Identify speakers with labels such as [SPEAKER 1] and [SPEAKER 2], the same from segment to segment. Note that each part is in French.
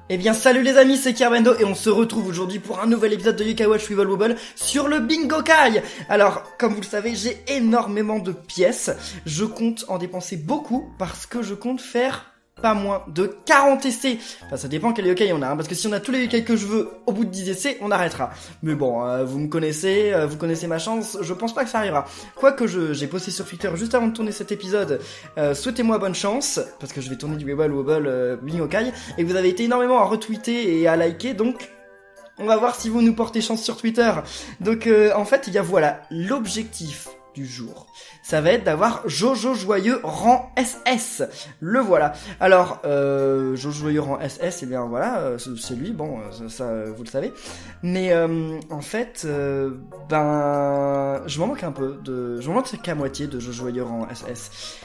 [SPEAKER 1] Eh bien salut les amis, c'est Kerbendo et on se retrouve aujourd'hui pour un nouvel épisode de Yokai Watch Wibble Wobble sur le Bingokai. Alors, comme vous le savez, j'ai énormément de pièces, je compte en dépenser beaucoup parce que je compte faire pas moins de 40 essais. Enfin, ça dépend quel yokai on a, parce que si on a tous les yokai que je veux, au bout de 10 essais, on arrêtera. Mais bon, vous me connaissez, vous connaissez ma chance, je pense pas que ça arrivera. Quoique j'ai posté sur Twitter juste avant de tourner cet épisode, souhaitez-moi bonne chance, parce que je vais tourner du Wibble Wobble Bingokai, et vous avez été énormément à retweeter et à liker, donc on va voir si vous nous portez chance sur Twitter. Donc en fait, il y a voilà, l'objectif du jour. Ça va être d'avoir Jojo Joyeux rang SS. Le voilà. Alors, Jojo Joyeux rang SS, eh bien voilà, c'est lui, bon, ça vous le savez. Mais en fait, je m'en manque un peu je m'en manque qu'à moitié de Jojo Joyeux rang SS.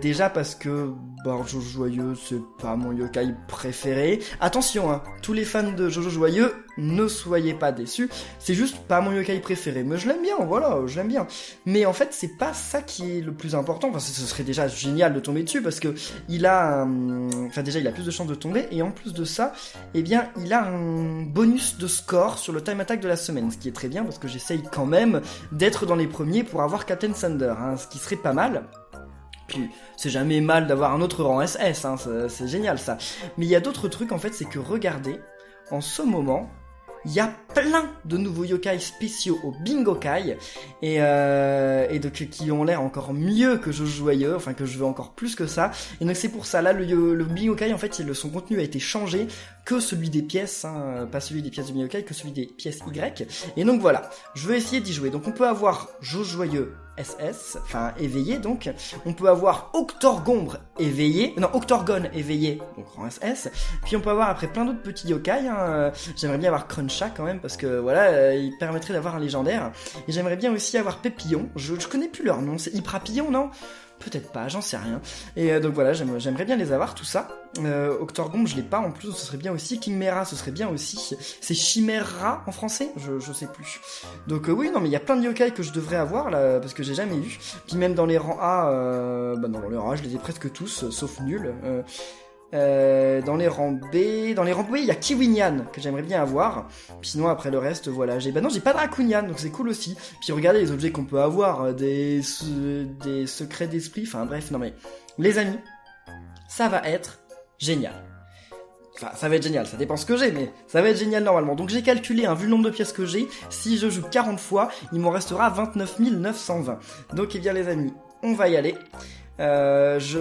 [SPEAKER 1] Déjà parce que, Jojo Joyeux, c'est pas mon yokai préféré. Attention, hein, tous les fans de Jojo Joyeux, ne soyez pas déçus. C'est juste pas mon yokai préféré. Mais je l'aime bien, voilà, je l'aime bien. Mais en fait, c'est pas ça qui est le plus important. Enfin, ce serait déjà génial de tomber dessus parce que il a déjà il a plus de chances de tomber et en plus de ça, eh bien, il a un bonus de score sur le time attack de la semaine, ce qui est très bien parce que j'essaye quand même d'être dans les premiers pour avoir Captain Thunder, hein, ce qui serait pas mal. Puis, c'est jamais mal d'avoir un autre rang SS, hein, c'est génial ça. Mais il y a d'autres trucs en fait, c'est que regardez, en ce moment, il y a plein de nouveaux yokai spéciaux au Bingokai et donc qui ont l'air encore mieux que Jojo Joyeux, enfin que je veux encore plus que ça. Et donc c'est pour ça là le Bingokai en fait son contenu a été changé que celui des pièces, hein, pas celui des pièces du Bingokai, que celui des pièces Y. Et donc voilà, je veux essayer d'y jouer. Donc on peut avoir Jojo Joyeux SS, enfin éveillé donc. On peut avoir Octorgombre éveillé, non Octorgone éveillé, donc rang SS. Puis on peut avoir après plein d'autres petits yokai. Hein. J'aimerais bien avoir Cruncha quand même parce que voilà, il permettrait d'avoir un légendaire. Et j'aimerais bien aussi avoir Pépillon. Je connais plus leur nom, c'est Hyprapillon non? Peut-être pas, j'en sais rien. Et donc voilà, j'aimerais bien les avoir, tout ça. Octorgombe, je l'ai pas en plus, ce serait bien aussi. Kingmera, ce serait bien aussi. C'est Chimera en français, je sais plus. Donc oui, non, mais il y a plein de yokai que je devrais avoir là, parce que j'ai jamais eu. Puis même dans les rangs A, dans les rangs A, je les ai presque tous, sauf nul. Dans les rangs B, il y a Kiwinyan que j'aimerais bien avoir. Puis sinon après le reste, voilà, j'ai pas de Raccoonian, donc c'est cool aussi. Puis regardez les objets qu'on peut avoir, des secrets d'esprit, enfin bref, non mais les amis, ça va être génial. Enfin, ça va être génial, ça dépend ce que j'ai, mais ça va être génial normalement. Donc j'ai calculé, vu le nombre de pièces que j'ai, si je joue 40 fois, il m'en restera 29 920. Donc eh bien les amis, on va y aller.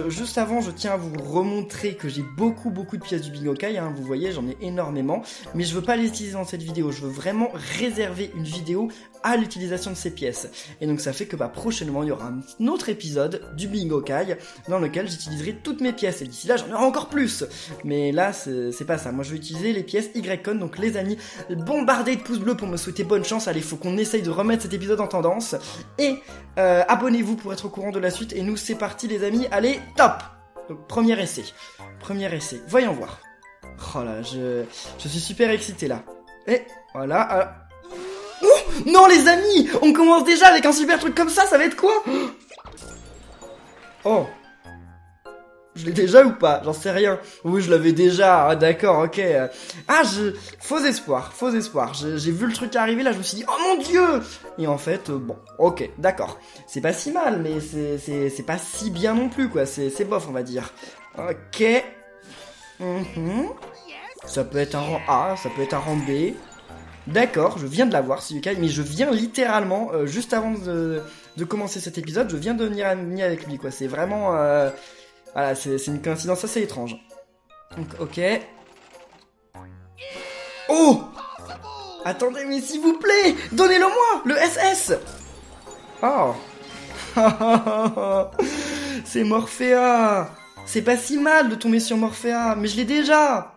[SPEAKER 1] Juste avant, je tiens à vous remontrer que j'ai beaucoup de pièces du Bingokai, hein, vous voyez, j'en ai énormément, mais je veux pas les utiliser dans cette vidéo, je veux vraiment réserver une vidéo à l'utilisation de ces pièces. Et donc ça fait que prochainement, il y aura un autre épisode du Bingokai dans lequel j'utiliserai toutes mes pièces, et d'ici là, j'en aurai encore plus. Mais là, c'est pas ça, moi je vais utiliser les pièces YCon, donc les amis, bombardez de pouces bleus pour me souhaiter bonne chance, allez, faut qu'on essaye de remettre cet épisode en tendance, et abonnez-vous pour être au courant de la suite, et nous c'est parti les amis, allez, top. Donc premier essai, voyons voir. Oh là, je suis super excité là. Et voilà. Oh non les amis, on commence déjà avec un super truc comme ça va être quoi? Oh, je l'ai déjà ou pas? J'en sais rien. Oui, je l'avais déjà. Ah, d'accord, ok. Faux espoir. J'ai vu le truc arriver là, je me suis dit, oh mon dieu! Et en fait, bon, ok, d'accord. C'est pas si mal, mais c'est pas si bien non plus, quoi. C'est bof, on va dire. Ok. Ça peut être un rang A, ça peut être un rang B. D'accord, je viens de l'avoir, ce yokai, mais je viens littéralement, juste avant de commencer cet épisode, je viens de venir avec lui, quoi. C'est vraiment... Voilà, c'est une coïncidence assez étrange. Donc, ok. Oh! Attendez, mais s'il vous plaît, donnez-le-moi, le SS! Oh! C'est Morphea! C'est pas si mal de tomber sur Morphea, mais je l'ai déjà!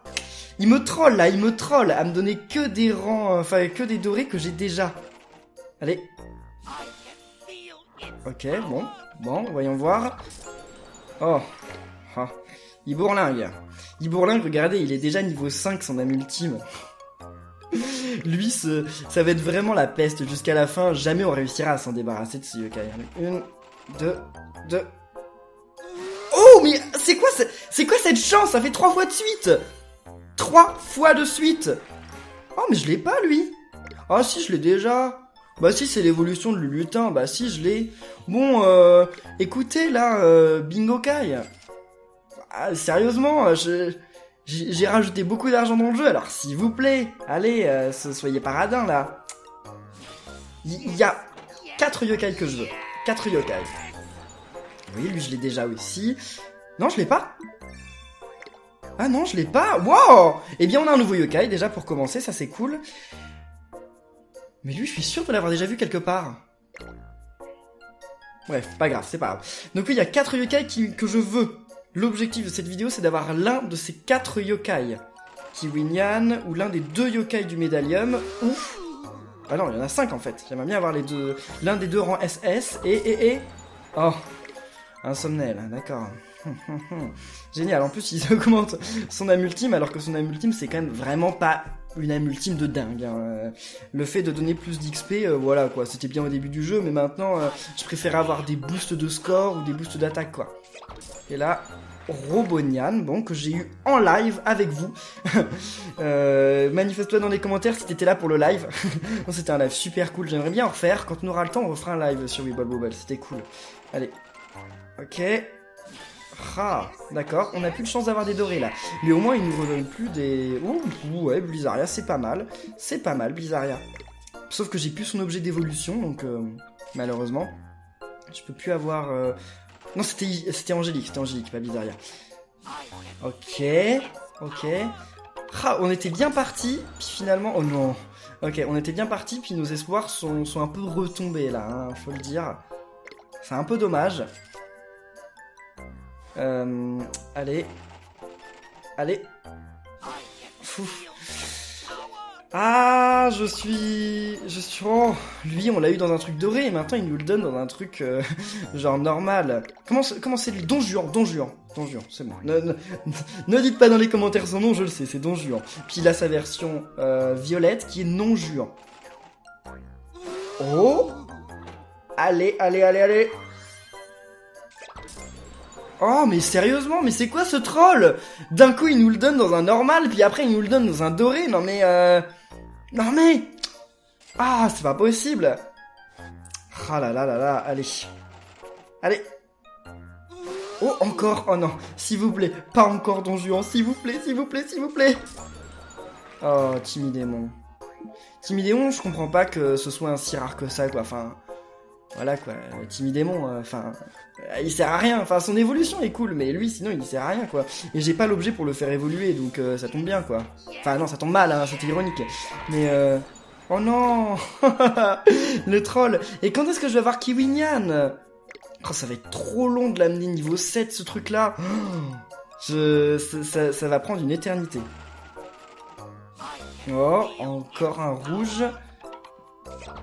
[SPEAKER 1] Il me troll, là, à me donner que des rangs, que des dorés que j'ai déjà. Allez. Ok, bon, voyons voir. Oh, il bourlingue, regardez, il est déjà niveau 5, son âme ultime. Lui, ça va être vraiment la peste jusqu'à la fin, jamais on réussira à s'en débarrasser de ce yokai. 1, 2... Oh, mais c'est quoi cette chance? Ça fait 3 fois de suite! 3 fois de suite. Oh, mais je l'ai pas, lui. Ah, si, je l'ai déjà. Bah si, c'est l'évolution de Lulutin. Bah si, je l'ai. Bon, écoutez, là, Bingo Kai. Ah, sérieusement, j'ai rajouté beaucoup d'argent dans le jeu, alors s'il vous plaît, allez, soyez pas radins, là. Il y a 4 yokai que je veux. 4 yokai. Oui, lui, je l'ai déjà aussi. Non, je l'ai pas. Ah non, je l'ai pas. Wow. Eh bien, on a un nouveau yokai, déjà, pour commencer, ça c'est cool. Mais lui, je suis sûr de l'avoir déjà vu quelque part. Bref, pas grave, c'est pas grave. Donc oui, il y a 4 yokai que je veux. L'objectif de cette vidéo, c'est d'avoir l'un de ces 4 yokai. Kiwinyan, ou l'un des 2 yokai du médaillum, ou... Ah non, il y en a 5 en fait. J'aimerais bien avoir l'un des 2 rangs SS, et... Oh, un somnel, d'accord. Génial, en plus il augmente son âme ultime, alors que son âme ultime, c'est quand même vraiment pas une âme ultime de dingue. Hein. Le fait de donner plus d'XP, voilà quoi, c'était bien au début du jeu, mais maintenant, je préfère avoir des boosts de score ou des boosts d'attaque, quoi. Et là, Robonian, bon, que j'ai eu en live avec vous. Manifeste-toi dans les commentaires si t'étais là pour le live. C'était un live super cool, j'aimerais bien en refaire. Quand on aura le temps, on refera un live sur Weeble Bobble, c'était cool. Allez, ok. Ah, d'accord, on a plus de chance d'avoir des dorés là. Mais au moins, il nous redonne plus des... Ouh, ouais, Blizzard, c'est pas mal. C'est pas mal, Blizzard. Sauf que j'ai plus son objet d'évolution, donc malheureusement, je peux plus avoir... Non, c'était Angélique, pas Blizzard. Ok. Ah, on était bien partis, puis finalement... Oh non. Ok, on était bien partis, puis nos espoirs sont un peu retombés là, hein, faut le dire. C'est un peu dommage. Allez. Fouf. Ah, je suis... Oh, lui, on l'a eu dans un truc doré, et maintenant il nous le donne dans un truc genre normal. Comment c'est lui? Don Juan, c'est bon. Ne dites pas dans les commentaires son nom, je le sais, c'est Don Juan. Puis il a sa version violette qui est non Juan. Oh. Allez. Oh, mais sérieusement, mais c'est quoi ce troll? D'un coup, il nous le donne dans un normal, puis après, il nous le donne dans un doré. Non, mais... Ah, c'est pas possible. Ah là, allez. Oh, encore. Oh non, s'il vous plaît. Pas encore Don Juan, s'il vous plaît. Oh, Timidémon, je comprends pas que ce soit un si rare que ça, quoi. Enfin... Voilà quoi, Timidémon, enfin, il sert à rien, enfin son évolution est cool, mais lui sinon il sert à rien quoi. Et j'ai pas l'objet pour le faire évoluer, donc ça tombe bien quoi. Enfin non, ça tombe mal, hein, c'était ironique. Mais oh non, le troll. Et quand est-ce que je vais avoir Kiwinyan? Oh, ça va être trop long de l'amener niveau 7 ce truc là. Ça va prendre une éternité. Oh, encore un rouge.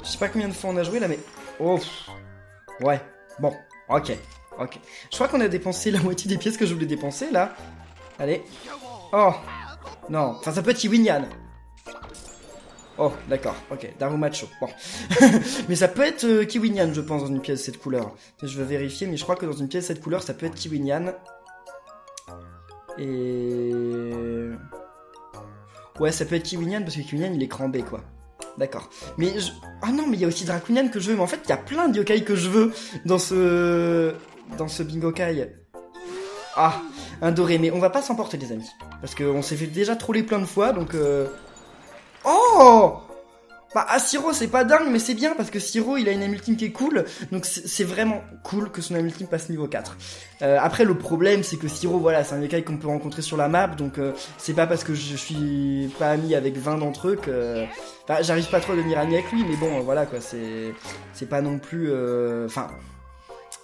[SPEAKER 1] Je sais pas combien de fois on a joué là, mais... Oh, ouais, bon, ok. Je crois qu'on a dépensé la moitié des pièces que je voulais dépenser, là. Allez. Oh, non, enfin ça peut être Kiwinyan. Oh, d'accord, ok, Darumacho, bon. Mais ça peut être Kiwinyan, je pense, dans une pièce de cette couleur. Je vais vérifier, mais je crois que dans une pièce de cette couleur, ça peut être Kiwinyan. Et... Ouais, ça peut être Kiwinyan, parce que Kiwinyan, il est cran B, quoi. D'accord. Mais ah non, mais il y a aussi Draconian que je veux. Mais en fait, il y a plein de yokai que je veux dans ce Bingo Kai. Ah, un doré. Mais on va pas s'emporter, les amis. Parce qu'on s'est fait déjà troller plein de fois, donc... Oh! Bah, Siro, c'est pas dingue, mais c'est bien, parce que Siro, il a une âme ultime qui est cool, donc c'est vraiment cool que son âme ultime passe niveau 4. Après, le problème, c'est que Siro, voilà, c'est un yokai qu'on peut rencontrer sur la map, donc c'est pas parce que je suis pas ami avec 20 d'entre eux que... Enfin, j'arrive pas trop à devenir ami avec lui, mais bon, voilà, quoi, c'est pas non plus... Enfin...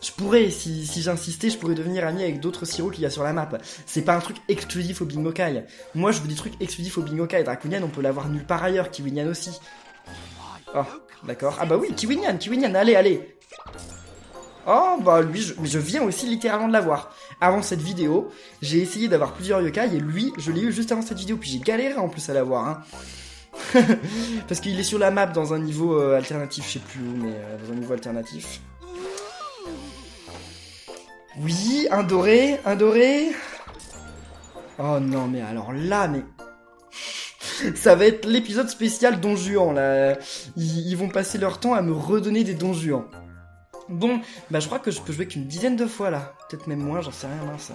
[SPEAKER 1] Je pourrais, si j'insistais, je pourrais devenir ami avec d'autres Siro qu'il y a sur la map. C'est pas un truc exclusif au Bingo Kai. Moi, je veux des trucs exclusifs au Bingo Kai. Draconian, on peut l'avoir nulle part ailleurs. Kiwinyan aussi. Oh, d'accord. Ah bah oui, Kiwinyan, allez. Oh, bah lui, je viens aussi littéralement de l'avoir. Avant cette vidéo, j'ai essayé d'avoir plusieurs yokai, et lui, je l'ai eu juste avant cette vidéo, puis j'ai galéré en plus à l'avoir, hein. Parce qu'il est sur la map dans un niveau alternatif, je sais plus où, mais dans un niveau alternatif. Oui, un doré. Oh non, mais alors là, mais... Ça va être l'épisode spécial Don Juan, là. Ils vont passer leur temps à me redonner des Don Juan. Bon, bah je crois que je peux jouer qu'une dizaine de fois, là. Peut-être même moins, j'en sais rien, mince.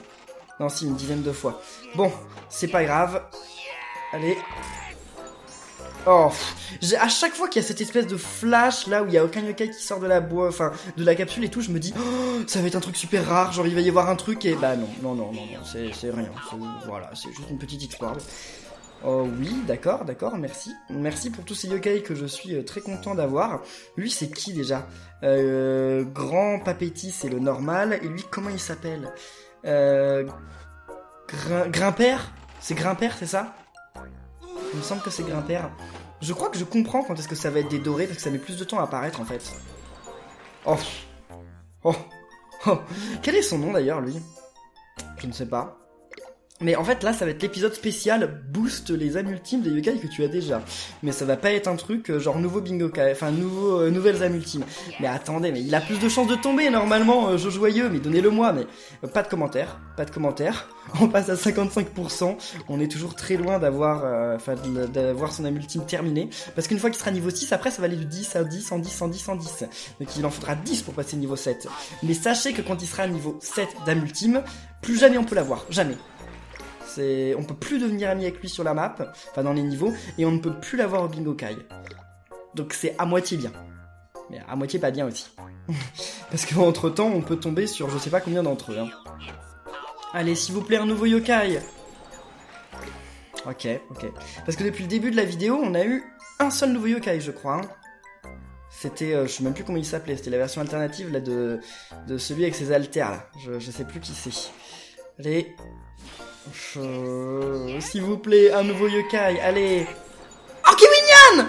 [SPEAKER 1] Non, si, une dizaine de fois. Bon, c'est pas grave. Allez. Oh, à chaque fois qu'il y a cette espèce de flash là où il y a aucun yokai qui sort de la de la capsule et tout, je me dis oh, ça va être un truc super rare, genre il va y avoir un truc et bah non, c'est rien, voilà, c'est juste une petite exploit. Oh oui, d'accord, merci pour tous ces yokai que je suis très content d'avoir. Lui c'est qui déjà? Grand Papétis c'est le normal, et lui comment il s'appelle? Grimpère? C'est Grimpère, c'est ça? Il me semble que c'est Grimpère. Je crois que je comprends quand est-ce que ça va être des dorés, parce que ça met plus de temps à apparaître en fait. Oh. Quel est son nom d'ailleurs, lui? Je ne sais pas. Mais en fait là ça va être l'épisode spécial boost les âmes ultimes des yokai que tu as déjà. Mais ça va pas être un truc genre nouveau bingo kai, enfin nouvelles âmes ultimes. Mais attendez, mais il a plus de chances de tomber normalement, Jojoyeux, mais donnez-le moi. Mais pas de commentaires. On passe à 55%. On est toujours très loin d'avoir son âme ultime terminée. Parce qu'une fois qu'il sera niveau 6, après ça va aller de 10 à 10, en 10, en 10, en 10. Donc il en faudra 10 pour passer niveau 7. Mais sachez que quand il sera niveau 7 d'âme ultime, plus jamais on peut l'avoir, jamais. On peut plus devenir ami avec lui sur la map, enfin dans les niveaux, et on ne peut plus l'avoir au bingo kai. Donc c'est à moitié bien. Mais à moitié pas bien aussi. Parce qu'entre temps, on peut tomber sur je sais pas combien d'entre eux. Hein. Allez, s'il vous plaît, un nouveau yokai. Ok. Parce que depuis le début de la vidéo, on a eu un seul nouveau yokai, je crois. Hein. C'était, je sais même plus comment il s'appelait, c'était la version alternative là de celui avec ses haltères là. Je sais plus qui c'est. Allez. S'il vous plaît, un nouveau yokai, allez. Oh, Kiwinyan!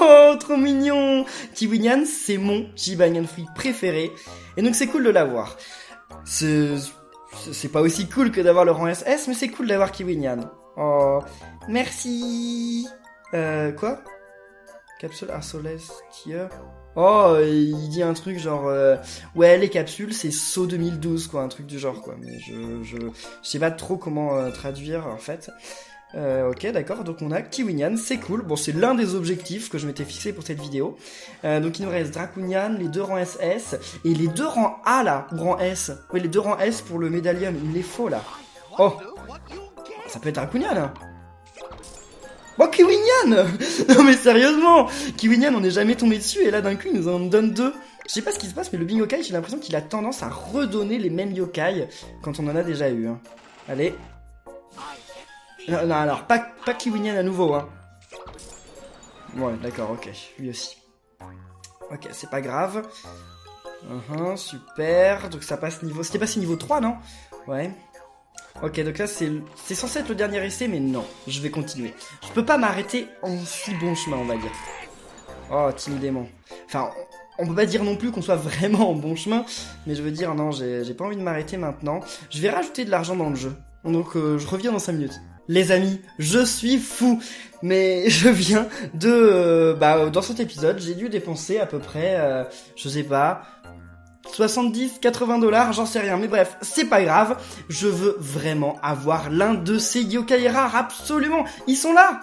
[SPEAKER 1] Oh, trop mignon! Kiwinyan, c'est mon Jibanyan Free préféré, et donc c'est cool de l'avoir. C'est pas aussi cool que d'avoir le rang SS, mais c'est cool d'avoir Kiwinyan. Oh, merci. Quoi? Capsule Arsoles Tier. Oh, il dit un truc genre ouais, les capsules c'est saut 2012 quoi, un truc du genre quoi, mais je sais pas trop comment traduire en fait. Ok, d'accord, donc on a Kiwinyan, c'est cool. Bon, c'est l'un des objectifs que je m'étais fixé pour cette vidéo. Donc il nous reste Draconian, les 2 rangs SS et les 2 rangs A là, ou rang S. Oui, les 2 rangs S pour le médaillon, il me les faut là. Oh, ça peut être Draconian hein. Oh, Kiwinyan! Non mais sérieusement, Kiwinyan on n'est jamais tombé dessus et là d'un coup il nous en donne 2. Je sais pas ce qui se passe mais le bingo kai j'ai l'impression qu'il a tendance à redonner les mêmes yokai quand on en a déjà eu. Hein. Allez. Non alors pas Kiwinyan à nouveau hein. Ouais d'accord, ok, lui aussi. Ok, c'est pas grave. Super, donc ça passe niveau... C'était passé niveau 3 non? Ouais. Ok, donc là c'est censé être le dernier essai, mais non, je vais continuer. Je peux pas m'arrêter en si bon chemin, on va dire. Oh, timidement. Enfin, on peut pas dire non plus qu'on soit vraiment en bon chemin, mais je veux dire, non, j'ai pas envie de m'arrêter maintenant. Je vais rajouter de l'argent dans le jeu, donc je reviens dans 5 minutes. Les amis, je suis fou, mais je viens de... dans cet épisode, j'ai dû dépenser à peu près, je sais pas... 70, 80 $, j'en sais rien, mais bref, c'est pas grave, je veux vraiment avoir l'un de ces yokai rares, absolument, ils sont là,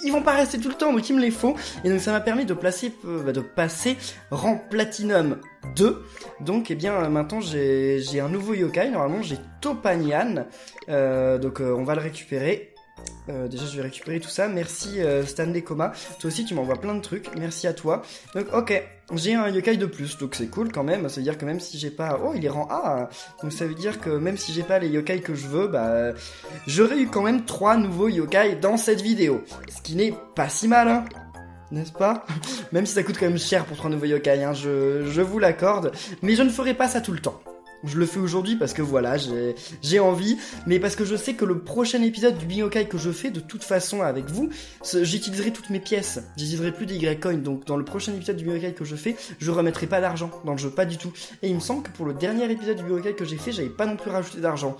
[SPEAKER 1] ils vont pas rester tout le temps, donc il me les faut, et donc ça m'a permis de passer rang Platinum 2, donc eh bien maintenant j'ai un nouveau yokai, normalement j'ai Topanian, donc on va le récupérer. Déjà je vais récupérer tout ça, merci Stanley Coma, toi aussi tu m'envoies plein de trucs, merci à toi. Donc ok, j'ai un yokai de plus, donc c'est cool quand même, ça veut dire que même si j'ai pas... Oh il est rang A, donc ça veut dire que même si j'ai pas les yokai que je veux, j'aurais eu quand même 3 nouveaux yokai dans cette vidéo, ce qui n'est pas si mal hein, n'est-ce pas? Même si ça coûte quand même cher pour 3 nouveaux yokai, hein, je vous l'accorde, mais je ne ferai pas ça tout le temps. Je le fais aujourd'hui parce que voilà, j'ai envie, mais parce que je sais que le prochain épisode du bingo kai que je fais, de toute façon avec vous, j'utiliserai toutes mes pièces, j'utiliserai plus des Y-Coins, donc dans le prochain épisode du bingo kai que je fais, je remettrai pas d'argent dans le jeu, pas du tout. Et il me semble que pour le dernier épisode du bingo kai que j'ai fait, j'avais pas non plus rajouté d'argent.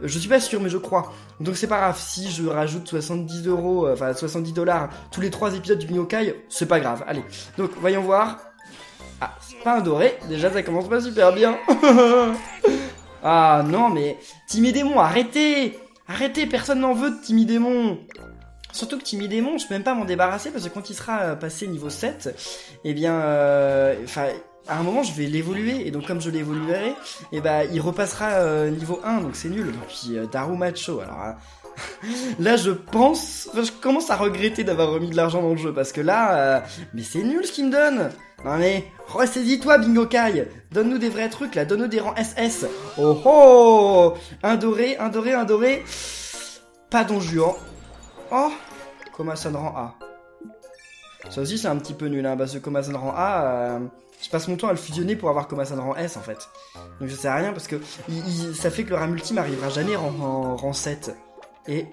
[SPEAKER 1] Je suis pas sûr, mais je crois. Donc c'est pas grave, si je rajoute 70 $, tous les 3 épisodes du bingo kai, c'est pas grave, allez. Donc voyons voir... Ah, c'est pas un doré, déjà ça commence pas super bien. Ah non mais, Timidémon, arrêtez. Arrêtez, personne n'en veut de Timidémon. Surtout que Timmy Démon, je peux même pas m'en débarrasser parce que quand il sera passé niveau 7, eh bien, enfin, à un moment je vais l'évoluer et donc comme je l'évoluerai, eh ben, il repassera niveau 1 donc c'est nul. Et puis Daru Macho, alors là je commence à regretter d'avoir remis de l'argent dans le jeu parce que là, mais c'est nul ce qu'il me donne. Non mais, ressaisis-toi Bingo Kai, donne-nous des vrais trucs là, donne-nous des rangs SS. Oh oh, un doré, un doré, un doré, pas Don Juan. Oh, Komasan rang A. Ça aussi c'est un petit peu nul, hein, parce que Komasan rang A, je passe mon temps à le fusionner pour avoir Komasan rang S en fait. Donc ça sert à rien parce que ça fait que le ram ultime arrivera jamais en rang 7. Et...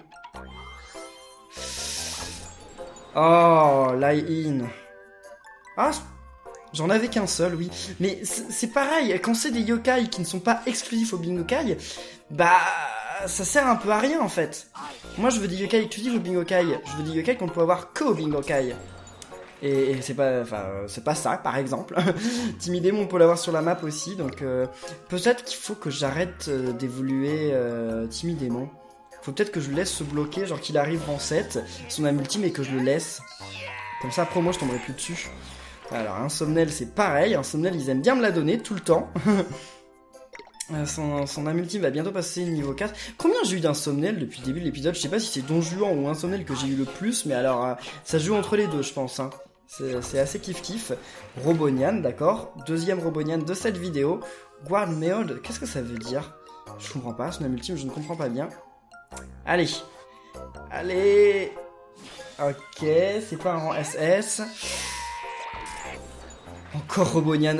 [SPEAKER 1] Oh, Lie-In. Ah, j'en avais qu'un seul, oui. Mais c'est pareil, quand c'est des yokai qui ne sont pas exclusifs au Bingokai, bah... ça sert un peu à rien en fait. Moi je veux des yokai exclusifs au Bingokai. Je veux des yokai qu'on peut avoir qu'au Bingokai. Et c'est pas ça par exemple. Timmy Démon on peut l'avoir sur la map aussi. Donc peut-être qu'il faut que j'arrête d'évoluer Timmy Démon. Faut peut-être que je le laisse se bloquer, genre qu'il arrive en 7, son âme ultime et que je le laisse. Comme ça après moi je tomberai plus dessus. Alors Insomnel c'est pareil. Insomnel ils aiment bien me la donner tout le temps. Son âme ultime va bientôt passer niveau 4. Combien j'ai eu d'Insomnel depuis le début de l'épisode? Je sais pas si c'est Don Juan ou Insomnel que j'ai eu le plus, mais alors ça joue entre les deux je pense. Hein. C'est assez kiff-kiff. Robonian, d'accord. Deuxième Robonian de cette vidéo. Guard Meod, qu'est-ce que ça veut dire? Je comprends pas, son âme ultime je ne comprends pas bien. Allez. Allez. Ok, c'est pas un rang SS. Encore Robonian,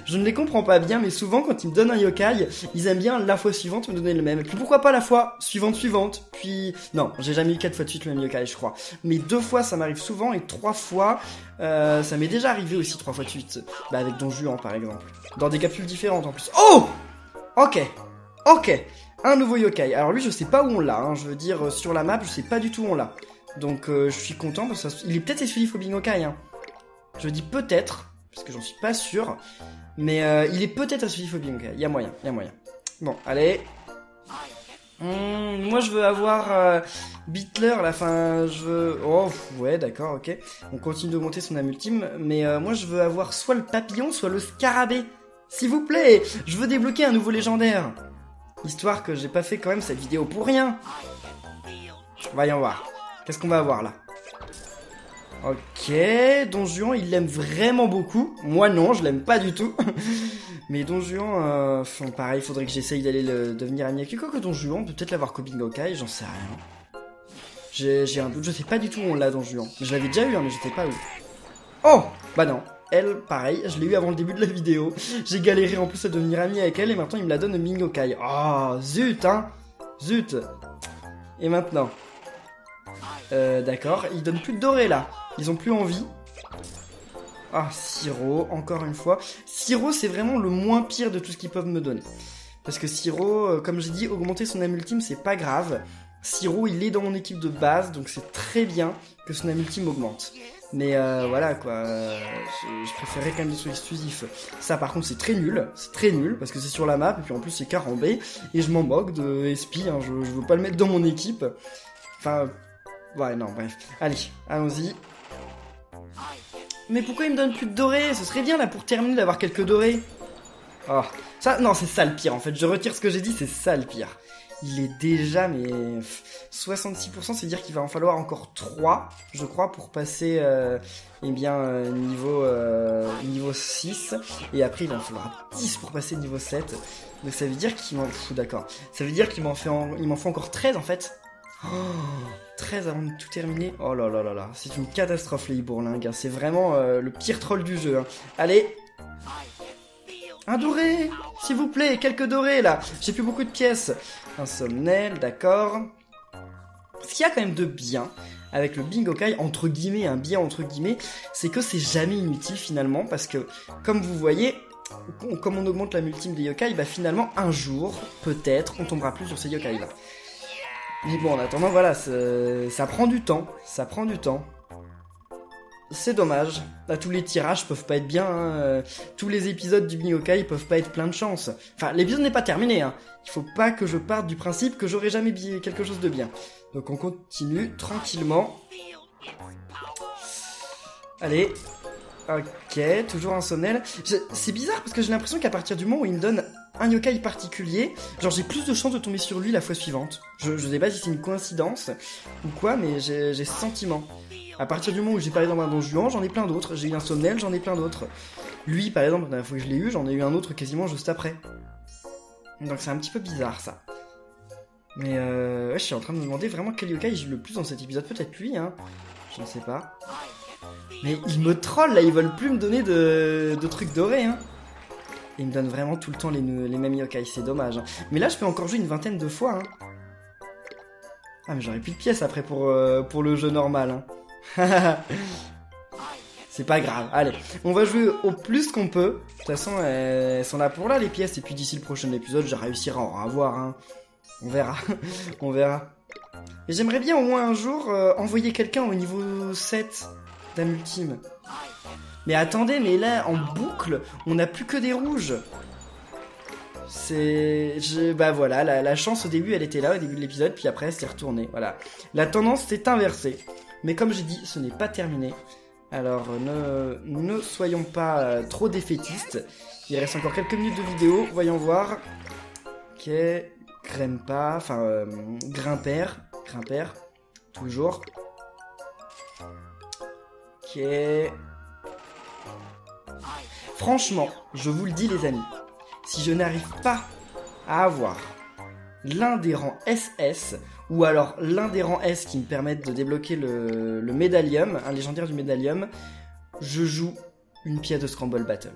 [SPEAKER 1] je ne les comprends pas bien, mais souvent quand ils me donnent un yokai, ils aiment bien la fois suivante me donner le même. Et puis pourquoi pas la fois suivante, puis... Non, j'ai jamais eu 4 fois de suite le même yokai, je crois. Mais 2 fois ça m'arrive souvent, et 3 fois, ça m'est déjà arrivé aussi 3 fois de suite. Bah avec Don Juan par exemple. Dans des capsules différentes en plus. Oh! Ok, un nouveau yokai. Alors lui je sais pas où on l'a, hein. Je veux dire sur la map je sais pas du tout où on l'a. Donc je suis content parce qu'il est peut-être exclusif au Bingokai, hein. Je dis peut-être. Parce que j'en suis pas sûr, mais il est peut-être exclusif au Bingokai, il y a moyen. Bon, allez. Moi je veux avoir Beatler, la fin, je veux... Oh, ouais, d'accord, ok. On continue d'augmenter son âme ultime, mais moi je veux avoir soit le papillon, soit le scarabée. S'il vous plaît, je veux débloquer un nouveau légendaire. Histoire que j'ai pas fait quand même cette vidéo pour rien. Voyons voir. Qu'est-ce qu'on va avoir là? Ok, Don Juan, il l'aime vraiment beaucoup. Moi non, je l'aime pas du tout. Mais Don Juan, pareil, il faudrait que j'essaye d'aller devenir ami avec lui. Quoique Don Juan, peut-être l'avoir qu'au Bingokai, j'en sais rien. J'ai un doute, je sais pas du tout où on l'a Don Juan. Je l'avais déjà eu, hein, mais je sais pas où. Oh, bah non. Elle, pareil, je l'ai eu avant le début de la vidéo. J'ai galéré en plus à devenir ami avec elle et maintenant il me la donne au Bingokai. Oh, zut, hein. Zut. Et maintenant d'accord, ils donnent plus de doré là. Ils ont plus envie. Ah, Siro, encore une fois. Siro, c'est vraiment le moins pire de tout ce qu'ils peuvent me donner. Parce que Siro, comme j'ai dit, augmenter son âme ultime, c'est pas grave. Siro, il est dans mon équipe de base, donc c'est très bien que son âme ultime augmente. Mais voilà quoi, je préférais quand même des trucs exclusifs. Ça par contre c'est très nul parce que c'est sur la map et puis en plus c'est carambé. Et je m'en moque de SP, hein, je veux pas le mettre dans mon équipe. Enfin... Ouais, non, bref. Allez, allons-y. Mais pourquoi il me donne plus de dorés? Ce serait bien, là, pour terminer, d'avoir quelques dorés. Oh, ça, non, c'est ça le pire, en fait. Je retire ce que j'ai dit, c'est ça le pire. Il est déjà, mais... 66%, c'est dire qu'il va en falloir encore 3, je crois, pour passer, niveau 6. Et après, il va en falloir 10 pour passer niveau 7. Donc ça veut dire qu'il m'en... D'accord. Ça veut dire qu'il m'en faut encore 13, en fait. Oh, 13 avant de tout terminer. Oh là là là là, c'est une catastrophe les Hibourlingues, hein. C'est vraiment le pire troll du jeu, hein. Allez. Un doré, s'il vous plaît, quelques dorés là. J'ai plus beaucoup de pièces. Insomnel, d'accord. Ce qu'il y a quand même de bien avec le Bingokai, entre guillemets, un bien entre guillemets, c'est que c'est jamais inutile finalement, parce que, comme vous voyez, comme on augmente la multime des yokai, bah finalement, un jour, peut-être, on tombera plus sur ces yokai là. Mais bon, en attendant, voilà, ça prend du temps, C'est dommage. Là, tous les tirages peuvent pas être bien, hein. Tous les épisodes du Bingokai peuvent pas être plein de chance. Enfin, l'épisode n'est pas terminé, hein. Il faut pas que je parte du principe que j'aurai jamais quelque chose de bien. Donc on continue tranquillement. Allez. Ok, toujours un Sonnel. C'est bizarre parce que j'ai l'impression qu'à partir du moment où il me donne un yokai particulier, genre j'ai plus de chances de tomber sur lui la fois suivante. Je sais pas si c'est une coïncidence ou quoi, mais j'ai ce sentiment. À partir du moment où j'ai parlé dans un Don Juan, j'en ai plein d'autres. J'ai eu un Sonnel, j'en ai plein d'autres. Lui, par exemple, la dernière fois que je l'ai eu, j'en ai eu un autre quasiment juste après. Donc c'est un petit peu bizarre ça. Mais ouais, je suis en train de me demander vraiment quel yokai j'ai eu le plus dans cet épisode. Peut-être lui, hein. Je ne sais pas. Mais ils me trollent là, ils veulent plus me donner de trucs dorés, hein. Ils me donnent vraiment tout le temps les mêmes yokai, c'est dommage. Hein. Mais là, je peux encore jouer une vingtaine de fois, hein. Ah, mais j'aurai plus de pièces après pour le jeu normal, hein. C'est pas grave, allez, on va jouer au plus qu'on peut. De toute façon, elles sont là pour là, les pièces. Et puis d'ici le prochain épisode, je réussirai à en avoir, hein. On verra, on verra. Et j'aimerais bien au moins un jour envoyer quelqu'un au niveau 7 d'âme ultime. Mais attendez, mais là, en boucle, on n'a plus que des rouges. Bah voilà, la chance au début, elle était là, au début de l'épisode, puis après, elle s'est retournée, voilà. La tendance s'est inversée. Mais comme j'ai dit, ce n'est pas terminé. Alors, ne soyons pas trop défaitistes. Il reste encore quelques minutes de vidéo, voyons voir. Ok, Grempa, enfin, Grimper, toujours. Ok. Franchement, je vous le dis les amis, si je n'arrive pas à avoir l'un des rangs SS, ou alors l'un des rangs S qui me permettent de débloquer le médaillum, un légendaire du médaillum, je joue une pièce de Scramble Battle.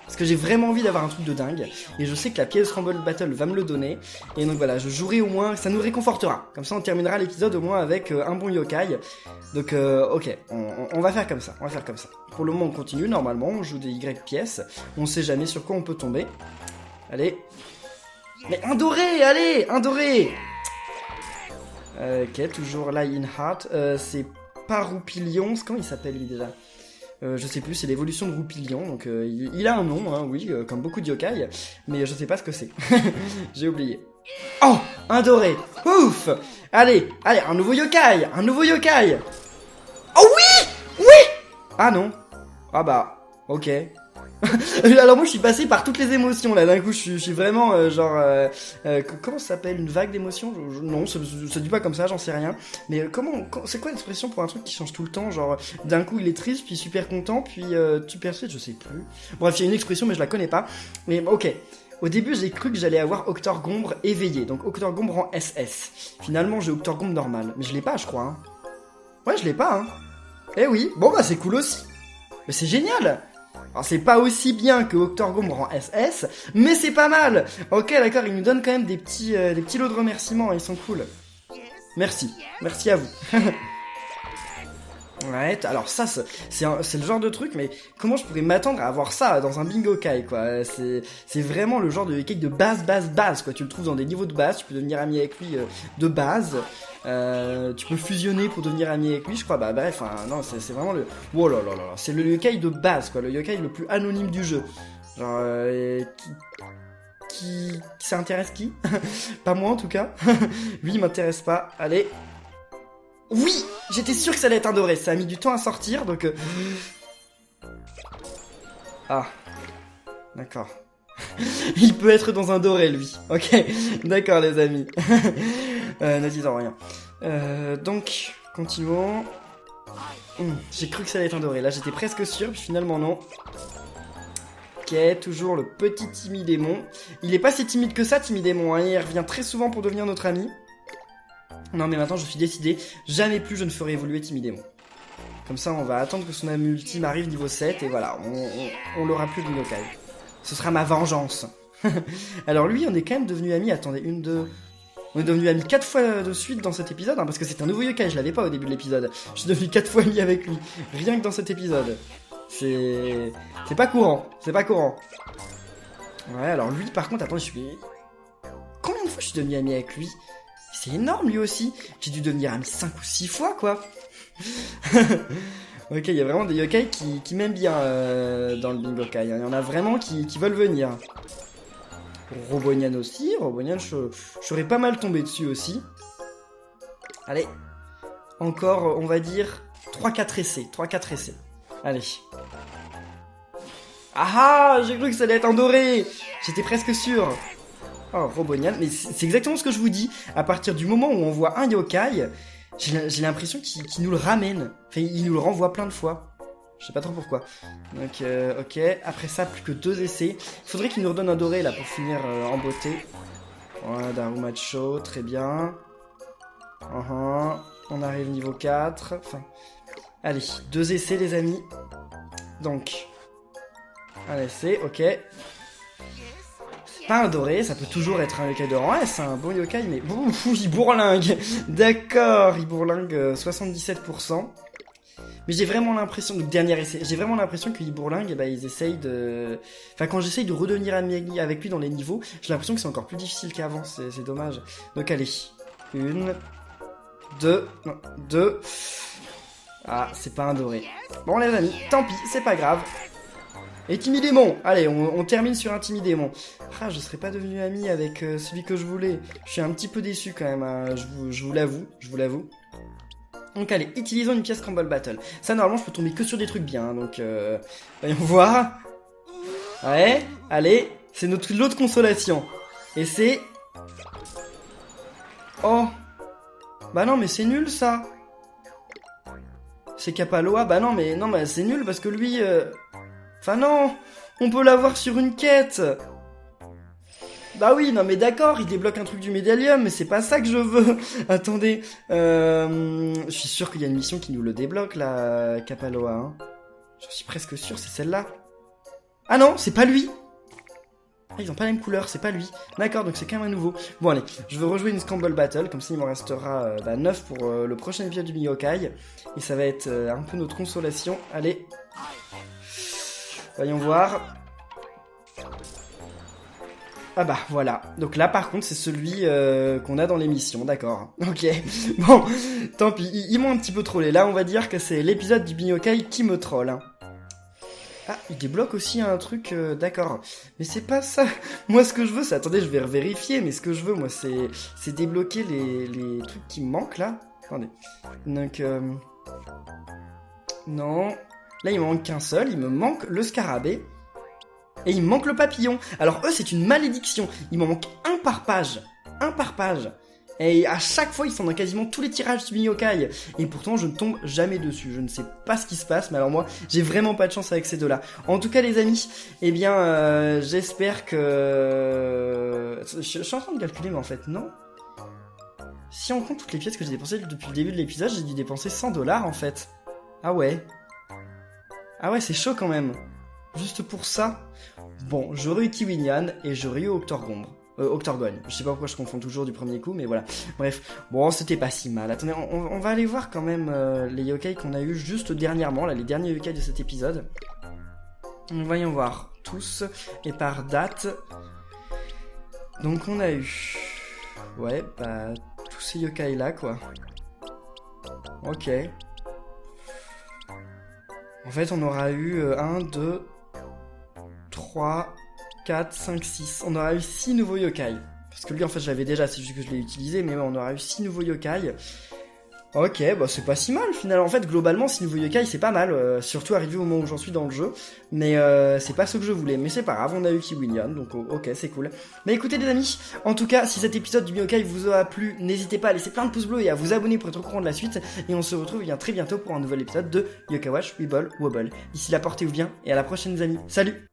[SPEAKER 1] Parce que j'ai vraiment envie d'avoir un truc de dingue, et je sais que la pièce de Scramble Battle va me le donner, et donc voilà, je jouerai au moins, ça nous réconfortera. Comme ça on terminera l'épisode au moins avec un bon yokai. Donc ok, on va faire comme ça, Pour le moment on continue, normalement, on joue des Y pièces, on sait jamais sur quoi on peut tomber. Allez. Mais un doré, allez, un doré. Ok, toujours là, in heart. C'est pas Roupilion, comment il s'appelle lui déjà? Je sais plus, c'est l'évolution de Roupilion, donc il a un nom, hein, oui, comme beaucoup de yokai, mais je sais pas ce que c'est. J'ai oublié. Oh, un doré. Ouf. Allez, un nouveau yokai. Oh oui, Ah non. Ah bah, ok. Alors moi je suis passé par toutes les émotions là, d'un coup je suis vraiment comment ça s'appelle, une vague d'émotions? Non, ça dit pas comme ça, j'en sais rien. Mais c'est quoi l'expression pour un truc qui change tout le temps? Genre d'un coup il est triste, puis super content, puis super triste, je sais plus. Bref, il y a une expression mais je la connais pas. Mais ok. Au début, j'ai cru que j'allais avoir Octorgombre éveillé, donc Octorgombre en SS. Finalement, j'ai Octorgombre normal, mais je l'ai pas, je crois. Hein. Ouais, je l'ai pas. Hein. Eh oui, bon bah c'est cool aussi. Mais c'est génial. Alors c'est pas aussi bien que Octorgombre en SS, mais c'est pas mal. Ok, d'accord, ils nous donnent quand même des petits lots de remerciements, ils sont cool. Merci à vous. Ouais, alors ça, c'est le genre de truc, mais comment je pourrais m'attendre à avoir ça dans un bingo kai, quoi. C'est vraiment le genre de yokai de base, quoi. Tu le trouves dans des niveaux de base, tu peux devenir ami avec lui de base. Tu peux fusionner pour devenir ami avec lui, je crois. Bah bref, hein, non, c'est vraiment le... Oh là là là, c'est le yokai de base, quoi. Le yokai le plus anonyme du jeu. Genre, qui ça intéresse qui? Pas moi, en tout cas. Lui, il m'intéresse pas. Allez. Oui, j'étais sûr que ça allait être un doré, ça a mis du temps à sortir, donc... Ah, d'accord. Il peut être dans un doré, lui. Ok, d'accord, les amis. Ne disons rien. Donc, continuons. J'ai cru que ça allait être un doré, là j'étais presque sûr, puis finalement non. Ok, toujours le petit Timidémon. Il est pas si timide que ça, Timidémon, hein. Il revient très souvent pour devenir notre ami. Non mais maintenant je suis décidé, jamais plus je ne ferai évoluer Timidémon. Comme ça on va attendre que son âme ultime arrive niveau 7 et voilà, on l'aura plus de yokai. Ce sera ma vengeance. Alors lui on est quand même devenu amis, attendez, on est devenu amis 4 fois de suite dans cet épisode, hein, parce que c'est un nouveau yokai, je l'avais pas au début de l'épisode. Je suis devenu 4 fois ami avec lui, rien que dans cet épisode. C'est pas courant, Ouais, alors lui par contre, attendez, combien de fois je suis devenu ami avec lui? C'est énorme lui aussi. J'ai dû devenir ami 5 ou 6 fois quoi. Ok, il y a vraiment des yokai qui m'aiment bien dans le bingo kai. Il y en a vraiment qui veulent venir. Robonian aussi. Robonian, je serais pas mal tombé dessus aussi. Allez. Encore, on va dire, 3-4 essais. Allez. Ah ah, j'ai cru que ça allait être un doré. J'étais presque sûr. Oh, Robonian. Mais c'est exactement ce que je vous dis. À partir du moment où on voit un yokai, j'ai l'impression qu'il nous le ramène. Enfin, il nous le renvoie plein de fois. Je sais pas trop pourquoi. Donc, ok. Après ça, plus que 2 essais. Il faudrait qu'il nous redonne un doré, là, pour finir en beauté. Voilà, Darumacho, très bien. On arrive niveau 4. Enfin, allez, 2 essais, les amis. Donc, un essai, ok. C'est pas un doré, ça peut toujours être un yokai de rang S, un bon yokai, mais... il bourlingue. D'accord, il bourlingue 77%. Mais j'ai vraiment l'impression, donc dernier essai, j'ai vraiment l'impression que Ibourling, ils essayent de... Enfin, quand j'essaye de redevenir ami avec lui dans les niveaux, j'ai l'impression que c'est encore plus difficile qu'avant, c'est dommage. Donc allez, 1, 2, non, 2... Ah, c'est pas un doré. Bon les amis, tant pis, c'est pas grave. Et Timidémon, allez, on termine sur un Timidémon. Ah, je serais pas devenu ami avec celui que je voulais. Je suis un petit peu déçu quand même, hein. Je vous l'avoue. Donc allez, utilisons une pièce Crumble Battle. Ça, normalement, je peux tomber que sur des trucs bien, donc voyons voir. Ouais, allez, c'est notre lot de consolation. Et c'est... Oh. Bah non, mais c'est nul, ça. C'est Kapaloa, bah non, mais c'est nul, parce que lui... Enfin non, on peut l'avoir sur une quête. Bah oui, non mais d'accord, il débloque un truc du médaillum, mais c'est pas ça que je veux. Attendez, je suis sûr qu'il y a une mission qui nous le débloque, là, Kapaloa. Hein. Je suis presque sûr, c'est celle-là. Ah non, c'est pas lui. Ah, ils ont pas la même couleur, c'est pas lui. D'accord, donc c'est quand même un nouveau. Bon allez, je veux rejouer une Scramble Battle, comme ça il m'en restera 9 pour le prochain épisode du Miyokai. Et ça va être un peu notre consolation. Allez. Voyons voir. Ah bah voilà, donc là par contre c'est celui qu'on a dans l'émission, d'accord. Ok, bon, tant pis, ils m'ont un petit peu trollé. Là on va dire que c'est l'épisode du Miyokai qui me troll. Hein. Ah, il débloque aussi un truc, d'accord. Mais c'est pas ça. Moi ce que je veux, c'est... Attendez, je vais vérifier, mais ce que je veux moi c'est débloquer les trucs qui me manquent là. Attendez. Donc, non. Là il me manque qu'un seul, il me manque le scarabée. Et il me manque le papillon. Alors eux, c'est une malédiction. Il m'en manque un par page. Et à chaque fois, ils sont dans quasiment tous les tirages du Miyokai. Et pourtant, je ne tombe jamais dessus. Je ne sais pas ce qui se passe, mais alors moi, j'ai vraiment pas de chance avec ces deux-là. En tout cas, les amis, eh bien, j'espère que... Je suis en train de calculer, mais en fait, non. Si on compte toutes les pièces que j'ai dépensées depuis le début de l'épisode, j'ai dû dépenser 100$ en fait. Ah ouais, c'est chaud quand même. Juste pour ça. Bon, j'aurais eu Kiwinian et j'aurais eu Octorgone. Je sais pas pourquoi je confonds toujours du premier coup, mais voilà. Bref, bon, c'était pas si mal. Attendez, on va aller voir quand même les yokai qu'on a eu juste dernièrement, là, les derniers yokai de cet épisode. Voyons voir tous, et par date. Donc on a eu... Ouais, bah, tous ces yokai là, quoi. Ok. En fait, on aura eu 1, 2... 3, 4, 5, 6. On aura eu 6 nouveaux yokai. Parce que lui, en fait, je l'avais déjà, c'est juste que je l'ai utilisé, mais ouais, on aura eu 6 nouveaux yokai. Ok, bah c'est pas si mal, finalement. En fait, globalement, 6 nouveaux yokai, c'est pas mal. Surtout arrivé au moment où j'en suis dans le jeu. Mais c'est pas ce que je voulais. Mais c'est pas grave, on a eu Kiwinian, donc ok, c'est cool. Mais écoutez, les amis, en tout cas, si cet épisode du Miyokai vous aura plu, n'hésitez pas à laisser plein de pouces bleus et à vous abonner pour être au courant de la suite. Et on se retrouve bien très bientôt pour un nouvel épisode de Yokai Watch Wibble Wobble. D'ici là, portez-vous bien et à la prochaine, les amis. Salut!